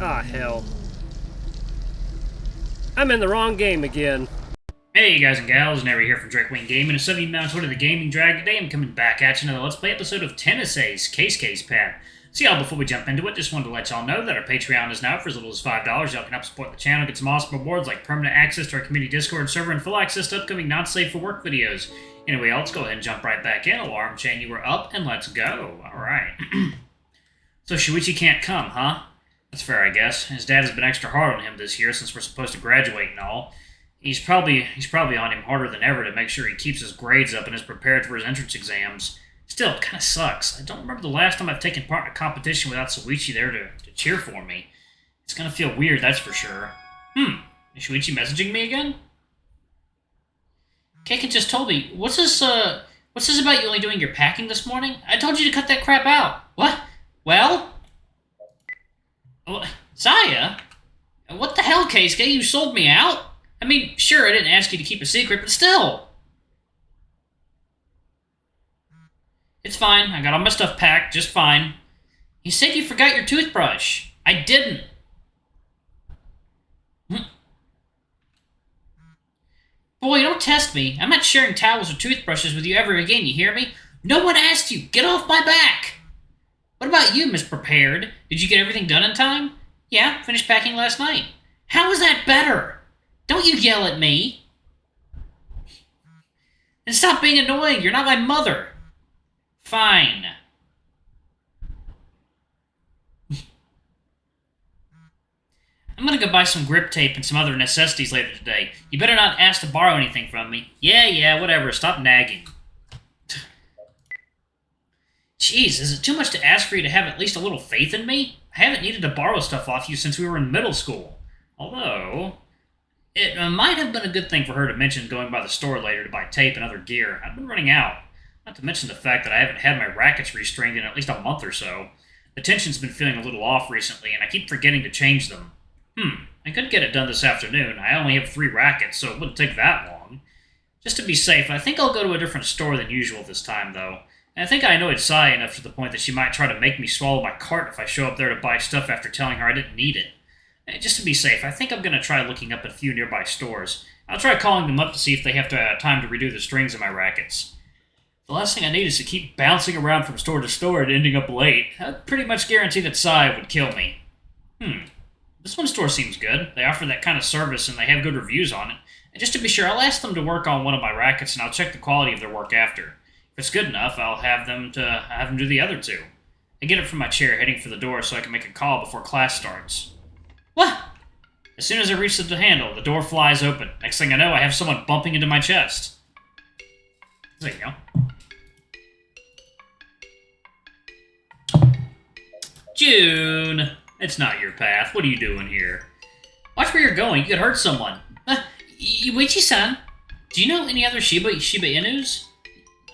Ah, hell. I'm in the wrong game again. Hey guys and gals, Nary here from Drakewing Gaming, and 70 Mounts Twitter the Gaming Drag. Today I'm coming back at you another Let's Play episode of Tennessee's Case Pad. So y'all, before we jump into it, just wanted to let y'all know that our Patreon is now for as little as $5. Y'all can help support the channel, get some awesome rewards like permanent access to our community Discord server and full access to upcoming not-safe for work videos. Anyway, let's go ahead and jump right back in. Alarm chain, you were up, and let's go. Alright. So Shuichi can't come, huh? That's fair, I guess. His dad has been extra hard on him this year since we're supposed to graduate and all. He's probably on him harder than ever to make sure he keeps his grades up and is prepared for his entrance exams. Still, it kind of sucks. I don't remember the last time I've taken part in a competition without Shuichi there to cheer for me. It's gonna feel weird, that's for sure. Is Shuichi messaging me again? Keiken just told me. What's this about you only doing your packing this morning? I told you to cut that crap out. What? Well, Saya? What the hell, Keisuke? You sold me out? I mean, sure, I didn't ask you to keep a secret, but still. It's fine. I got all my stuff packed, just fine. You said you forgot your toothbrush. I didn't. Boy, don't test me. I'm not sharing towels or toothbrushes with you ever again, you hear me? No one asked you. Get off my back. What about you, Miss Prepared? Did you get everything done in time? Yeah, finished packing last night. How is that better? Don't you yell at me. And stop being annoying. You're not my mother. Fine. I'm gonna go buy some grip tape and some other necessities later today. You better not ask to borrow anything from me. Yeah, whatever. Stop nagging. Jeez, is it too much to ask for you to have at least a little faith in me? I haven't needed to borrow stuff off you since we were in middle school. Although, it might have been a good thing for her to mention going by the store later to buy tape and other gear. I've been running out. Not to mention the fact that I haven't had my rackets restrained in at least a month or so. The tension's been feeling a little off recently, and I keep forgetting to change them. I could get it done this afternoon. I only have 3 rackets, so it wouldn't take that long. Just to be safe, I think I'll go to a different store than usual this time, though. And I think I annoyed Sai enough to the point that she might try to make me swallow my cart if I show up there to buy stuff after telling her I didn't need it. Just to be safe, I think I'm going to try looking up at a few nearby stores. I'll try calling them up to see if they have time to redo the strings of my rackets. The last thing I need is to keep bouncing around from store to store and ending up late. I'd pretty much guarantee that Sai would kill me. This one store seems good. They offer that kind of service and they have good reviews on it. And just to be sure, I'll ask them to work on one of my rackets and I'll check the quality of their work after. If it's good enough, I'll have them do the other 2. I get up from my chair, heading for the door so I can make a call before class starts. What? As soon as I reach the handle, the door flies open. Next thing I know, I have someone bumping into my chest. There you go. June! It's not your path. What are you doing here? Watch where you're going. You could hurt someone. Yuichi-san, do you know any other Shiba Inus?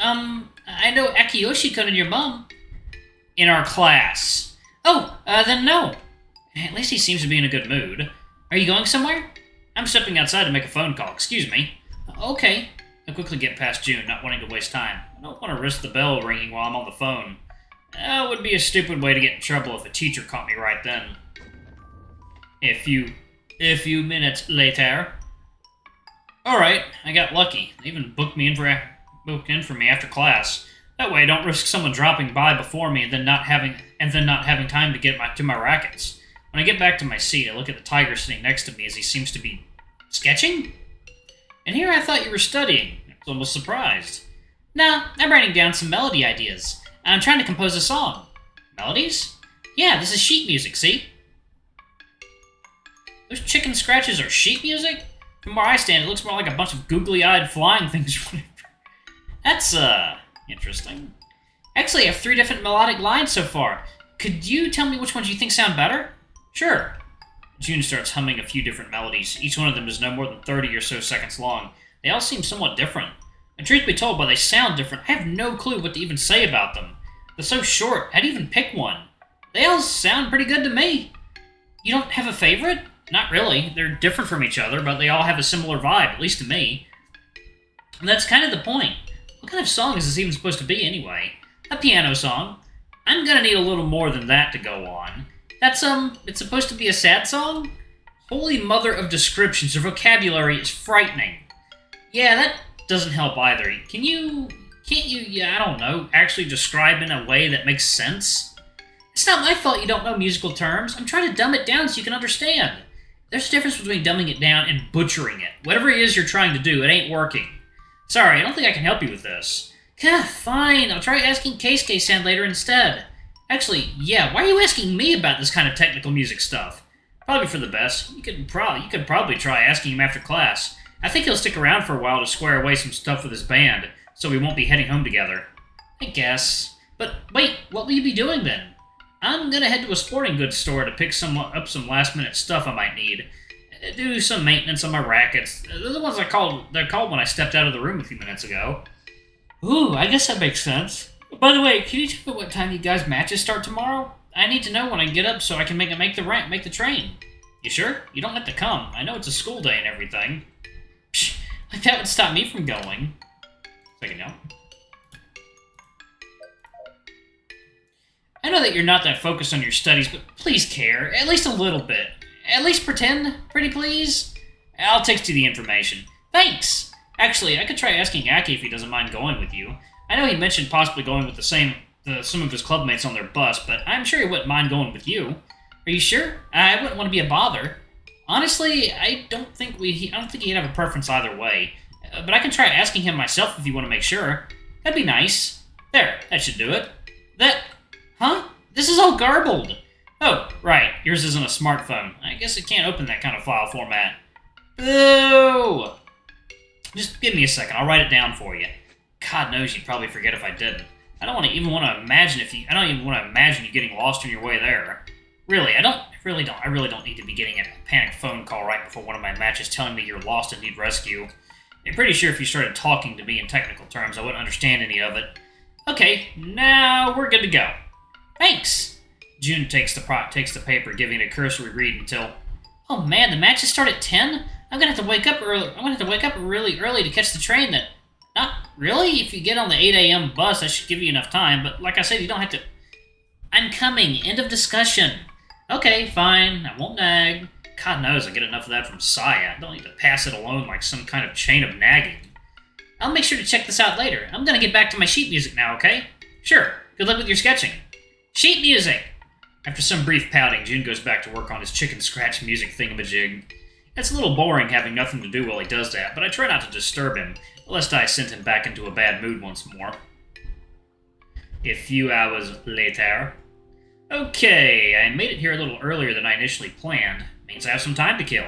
I know Akiyoshi-kun and your mom. In our class. Oh, then no. At least he seems to be in a good mood. Are you going somewhere? I'm stepping outside to make a phone call. Excuse me. Okay. I'll quickly get past June, not wanting to waste time. I don't want to risk the bell ringing while I'm on the phone. It would be a stupid way to get in trouble if a teacher caught me right then. A few minutes later. Alright, I got lucky. They even booked in for me after class. That way I don't risk someone dropping by before me and then not having time to get to my rackets. When I get back to my seat, I look at the tiger sitting next to me as he seems to be sketching? And here I thought you were studying. I was almost surprised. Nah, I'm writing down some melody ideas. I'm trying to compose a song. Melodies? Yeah, this is sheet music, see? Those chicken scratches are sheet music? From where I stand, it looks more like a bunch of googly-eyed flying things. That's, interesting. Actually, I have 3 different melodic lines so far. Could you tell me which ones you think sound better? Sure. June starts humming a few different melodies. Each one of them is no more than 30 or so seconds long. They all seem somewhat different. And truth be told, while they sound different, I have no clue what to even say about them. They're so short, I'd even pick one. They all sound pretty good to me. You don't have a favorite? Not really. They're different from each other, but they all have a similar vibe, at least to me. And that's kind of the point. What kind of song is this even supposed to be, anyway? A piano song. I'm gonna need a little more than that to go on. That's, it's supposed to be a sad song? Holy mother of descriptions, your vocabulary is frightening. Yeah, that doesn't help either. Can't you, I don't know, actually describe in a way that makes sense? It's not my fault you don't know musical terms. I'm trying to dumb it down so you can understand. There's a difference between dumbing it down and butchering it. Whatever it is you're trying to do, it ain't working. Sorry, I don't think I can help you with this. Fine, I'll try asking Keisuke-san later instead. Actually, yeah, why are you asking me about this kind of technical music stuff? Probably for the best. You could probably try asking him after class. I think he'll stick around for a while to square away some stuff with his band, so we won't be heading home together. I guess. But wait, what will you be doing then? I'm gonna head to a sporting goods store to pick up some last-minute stuff I might need. Do some maintenance on my rackets. They're the ones they're called when I stepped out of the room a few minutes ago. Ooh, I guess that makes sense. By the way, can you tell me what time you guys' matches start tomorrow? I need to know when I get up so I can make the train. You sure? You don't have to come. I know it's a school day and everything. Psh, like that would stop me from going. Second now. I know that you're not that focused on your studies, but please care. At least a little bit. At least pretend, pretty please. I'll text you the information. Thanks! Actually, I could try asking Aki if he doesn't mind going with you. I know he mentioned possibly going with some of his clubmates on their bus, but I'm sure he wouldn't mind going with you. Are you sure? I wouldn't want to be a bother. Honestly, I don't think he'd have a preference either way. But I can try asking him myself if you want to make sure. That'd be nice. There, that should do it. Huh? This is all garbled. Oh, right. Yours isn't a smartphone. I guess it can't open that kind of file format. Boo! Just give me a second. I'll write it down for you. God knows you'd probably forget if I didn't. I don't even want to imagine you getting lost on your way there. Really, I really don't need to be getting a panic phone call right before one of my matches telling me you're lost and need rescue. I'm pretty sure if you started talking to me in technical terms, I wouldn't understand any of it. Okay, now we're good to go. Thanks! June takes the paper, giving it a cursory read until... Oh man, the matches start at 10? I'm gonna have to wake up really early to catch the train that... Not really. If you get on the 8 a.m. bus, that should give you enough time, but like I said, you don't have to... I'm coming. End of discussion. Okay, fine. I won't nag. God knows I get enough of that from Saya. I don't need to pass it alone like some kind of chain of nagging. I'll make sure to check this out later. I'm gonna get back to my sheet music now, okay? Sure. Good luck with your sketching. Sheet music! After some brief pouting, Jun goes back to work on his chicken scratch music thingamajig. It's a little boring having nothing to do while he does that, but I try not to disturb him, lest I send him back into a bad mood once more. A few hours later. Okay, I made it here a little earlier than I initially planned. Means I have some time to kill.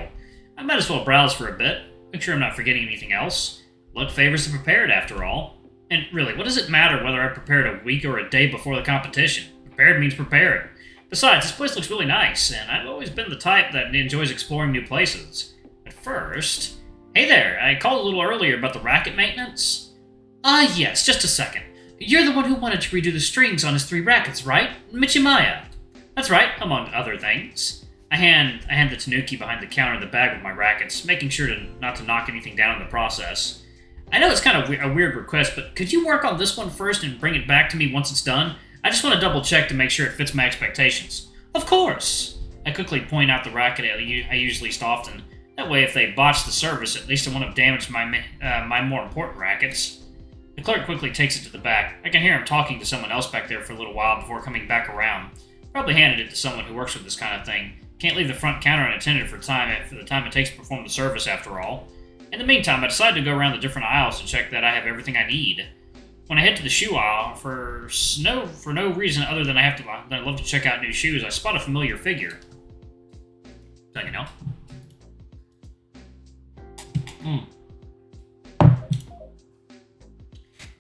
I might as well browse for a bit, make sure I'm not forgetting anything else. Luck favors the prepared, after all. And really, what does it matter whether I prepared a week or a day before the competition? Prepared means prepared. Besides, this place looks really nice, and I've always been the type that enjoys exploring new places. At first... Hey there, I called a little earlier about the racket maintenance. Yes, just a second. You're the one who wanted to redo the strings on his 3 rackets, right? Michimaya. That's right, among other things. I hand the tanuki behind the counter the bag with my rackets, making sure not to knock anything down in the process. I know it's kind of a weird request, but could you work on this one first and bring it back to me once it's done? I just want to double check to make sure it fits my expectations. Of course! I quickly point out the racket I use least often. That way, if they botch the service, at least I won't have damaged my more important rackets. The clerk quickly takes it to the back. I can hear him talking to someone else back there for a little while before coming back around. Probably handed it to someone who works with this kind of thing. Can't leave the front counter unattended for the time it takes to perform the service, after all. In the meantime, I decide to go around the different aisles to check that I have everything I need. When I head to the shoe aisle, for no reason other than I love to check out new shoes, I spot a familiar figure. Don't you know?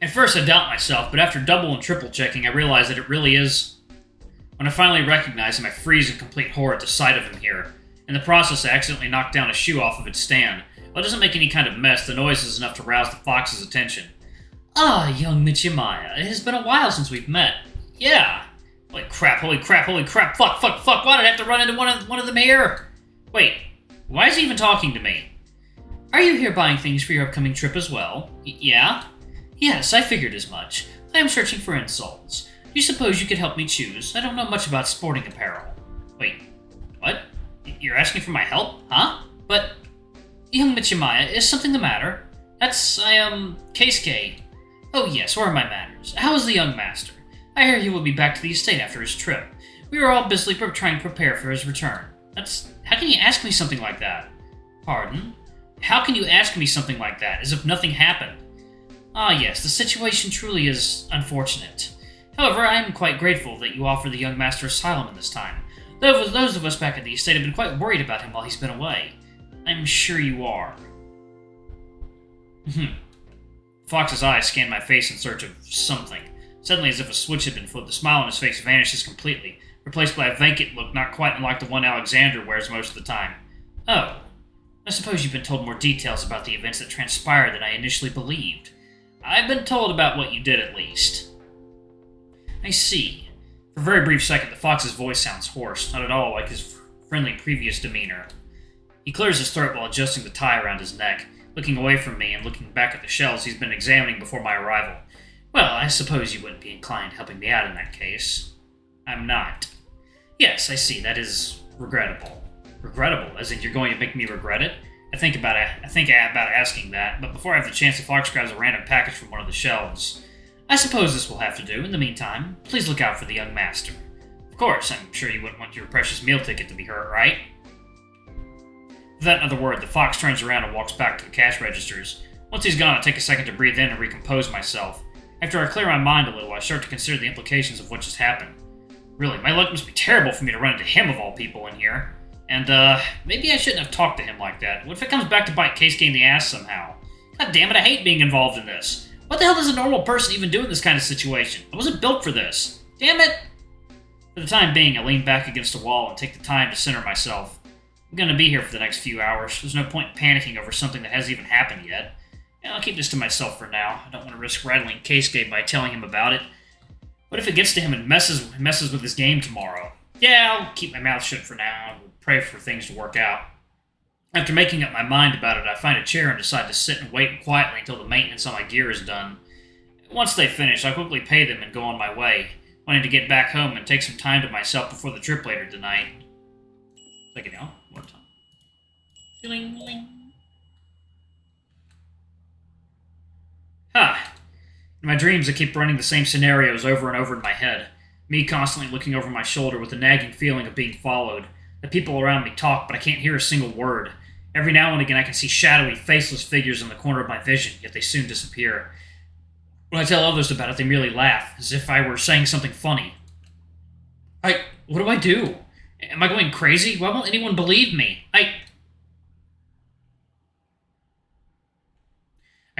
At first I doubt myself, but after double and triple checking, I realize that it really is. When I finally recognize him, I freeze in complete horror at the sight of him here. In the process, I accidentally knock down a shoe off of its stand. While it doesn't make any kind of mess, the noise is enough to rouse the fox's attention. Ah, young Michimaya, it has been a while since we've met. Yeah. Holy crap, fuck, why did I have to run into one of them here? Wait, why is he even talking to me? Are you here buying things for your upcoming trip as well? Yeah? Yes, I figured as much. I am searching for insoles. Do you suppose you could help me choose? I don't know much about sporting apparel. Wait, You're asking for my help? Huh? But, young Michimaya, is something the matter? Keisuke. Oh yes, where are my manners? How is the young master? I hear he will be back to the estate after his trip. We are all busily trying to prepare for his return. How can you ask me something like that? Pardon? How can you ask me something like that, as if nothing happened? Ah yes, the situation truly is unfortunate. However, I am quite grateful that you offer the young master asylum in this time. Those of us back at the estate have been quite worried about him while he's been away. I'm sure you are. Fox's eyes scanned my face in search of something. Suddenly, as if a switch had been flipped, the smile on his face vanishes completely, replaced by a vacant look not quite unlike the one Alexander wears most of the time. Oh, I suppose you've been told more details about the events that transpired than I initially believed. I've been told about what you did, at least. I see. For a very brief second, the fox's voice sounds hoarse, not at all like his friendly previous demeanor. He clears his throat while adjusting the tie around his neck, looking away from me and looking back at the shelves he's been examining before my arrival. Well, I suppose you wouldn't be inclined helping me out in that case. I'm not. Yes, I see. That is regrettable. Regrettable? As in you're going to make me regret it? I think about asking that, but before I have the chance, the fox grabs a random package from one of the shelves. I suppose this will have to do. In the meantime, please look out for the young master. Of course, I'm sure you wouldn't want your precious meal ticket to be hurt, right? Without another word, the fox turns around and walks back to the cash registers. Once he's gone, I take a second to breathe in and recompose myself. After I clear my mind a little, I start to consider the implications of what just happened. Really, my luck must be terrible for me to run into him of all people in here. And, maybe I shouldn't have talked to him like that. What if it comes back to bite Keisuke in the ass somehow? God damn it, I hate being involved in this. What the hell does a normal person even do in this kind of situation? I wasn't built for this. Damn it! For the time being, I lean back against a wall and take the time to center myself. I'm gonna be here for the next few hours. There's no point in panicking over something that hasn't even happened yet. And I'll keep this to myself for now. I don't want to risk rattling Keisuke by telling him about it. What if it gets to him and messes with his game tomorrow? Yeah, I'll keep my mouth shut for now and pray for things to work out. After making up my mind about it, I find a chair and decide to sit and wait quietly until the maintenance on my gear is done. Once they finish, I quickly pay them and go on my way, wanting to get back home and take some time to myself before the trip later tonight. Take it out. More time. Ding-ling. In my dreams, I keep running the same scenarios over and over in my head. Me constantly looking over my shoulder with the nagging feeling of being followed. The people around me talk, but I can't hear a single word. Every now and again, I can see shadowy, faceless figures in the corner of my vision, yet they soon disappear. When I tell others about it, they merely laugh, as if I were saying something funny. What do I do? Am I going crazy? Why won't anyone believe me? I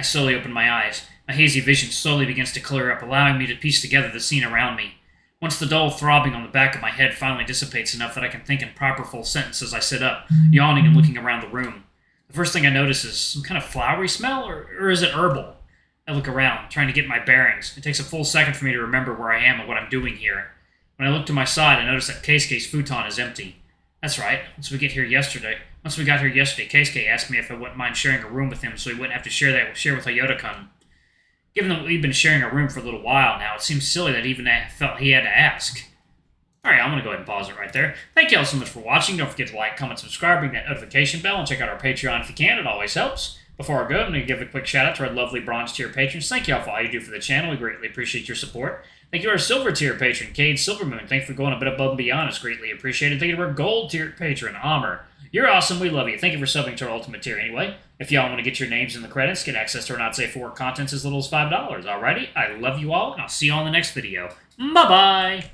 slowly open my eyes. My hazy vision slowly begins to clear up, allowing me to piece together the scene around me. Once the dull throbbing on the back of my head finally dissipates enough that I can think in proper full sentences, I sit up, yawning and looking around the room. The first thing I notice is some kind of flowery smell, or is it herbal? I look around, trying to get my bearings. It takes a full second for me to remember where I am and what I'm doing here. When I look to my side, I notice that Keisuke's futon is empty. That's right, once we got here yesterday, Keisuke asked me if I wouldn't mind sharing a room with him so he wouldn't have to share with Hayota-kun. Given that we've been sharing a room for a little while now, it seems silly that even I felt he had to ask. Alright, I'm going to go ahead and pause it right there. Thank you all so much for watching. Don't forget to like, comment, subscribe, ring that notification bell, and check out our Patreon if you can. It always helps. Before I go, I'm going to give a quick shout out to our lovely bronze tier patrons. Thank you all for all you do for the channel. We greatly appreciate your support. Thank you to our silver tier patron, Cade Silvermoon. Thanks for going a bit above and beyond. It's greatly appreciated. Thank you to our gold tier patron, Amr. You're awesome. We love you. Thank you for subbing to our ultimate tier anyway. If y'all want to get your names in the credits, get access to our Not Safe for Work contents as little as $5. Alrighty? I love you all, and I'll see you all in the next video. Bye-bye!